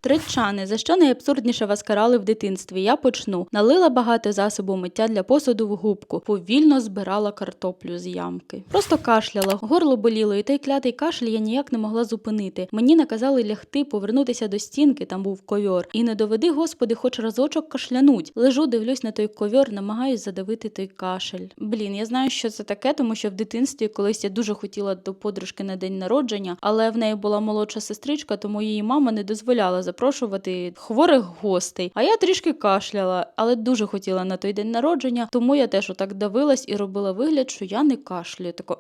Тричани, за що найабсурдніше вас карали в дитинстві? Я почну. Налила багато засобу миття для посуду в губку. Повільно збирала картоплю з ямки. Просто кашляла, горло боліло, і той клятий кашель я ніяк не могла зупинити. Мені наказали лягти, повернутися до стінки, там був ковьор. І не доведи, Господи, хоч разочок кашлянуть. Лежу, дивлюсь на той ковьор, намагаюсь задавити той кашель. Блін, я знаю, що це таке, тому що в дитинстві колись я дуже хотіла до подружки на день народження, але в неї була молодша сестричка, тому її мама не дозволяла запрошувати хворих гостей. А я трішки кашляла, але дуже хотіла на той день народження, тому я теж отак давилась і робила вигляд, що я не кашлюю. Тако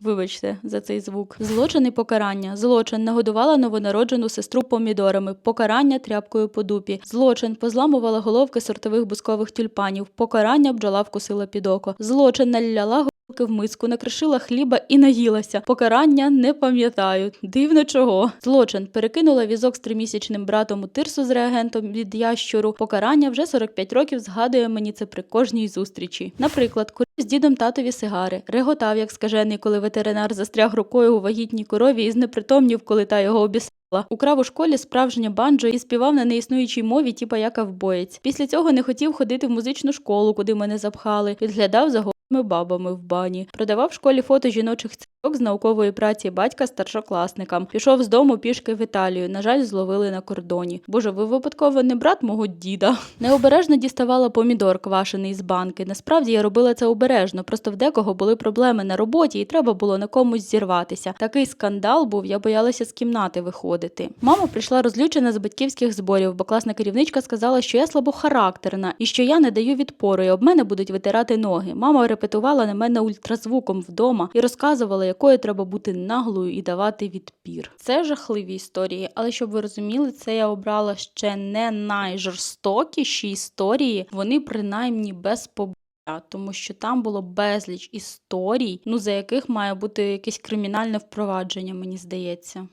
вибачте за цей звук. Злочин і покарання. Злочин. Нагодувала новонароджену сестру помідорами. Покарання тряпкою по дупі. Злочин. Позламувала головки сортових бускових тюльпанів. Покарання бджола вкусила під око. Злочин. Наляла в миску, накришила хліба і наїлася. Покарання не пам'ятаю. Дивно чого. Злочин. Перекинула візок з 3-місячним братом у тирсу з реагентом від ящуру. Покарання вже 45 років згадує мені це при кожній зустрічі. Наприклад, курив з дідом татові сигари. Реготав, як скажений, коли ветеринар застряг рукою у вагітній корові і знепритомнів, коли та його обісрала. Украв у школі справжнє банджо і співав на неіснуючій мові, типа як ковбоєць. Після цього не хотів ходити в музичну школу, куди мене запхали. Підглядав за бабами в бані. Продавав в школі фото жіночих цицьок з наукової праці батька старшокласникам. Пішов з дому пішки в Італію. На жаль, зловили на кордоні. Боже, ви випадково не брат мого діда? Необережно діставала помідор квашений з банки. Насправді я робила це обережно, просто в декого були проблеми на роботі і треба було на комусь зірватися. Такий скандал був, я боялася з кімнати виходити. Мама прийшла розлючена з батьківських зборів, бо класна керівничка сказала, що я слабохарактерна і що я не даю відпору, і об мене будуть витирати ноги. Мама репетувала на мене ультразвуком вдома і розказувала, якою треба бути наглою і давати відпір. Це жахливі історії, але щоб ви розуміли, це я обрала ще не найжорстокіші історії, вони принаймні без побиття, тому що там було безліч історій, за яких має бути якесь кримінальне впровадження, мені здається.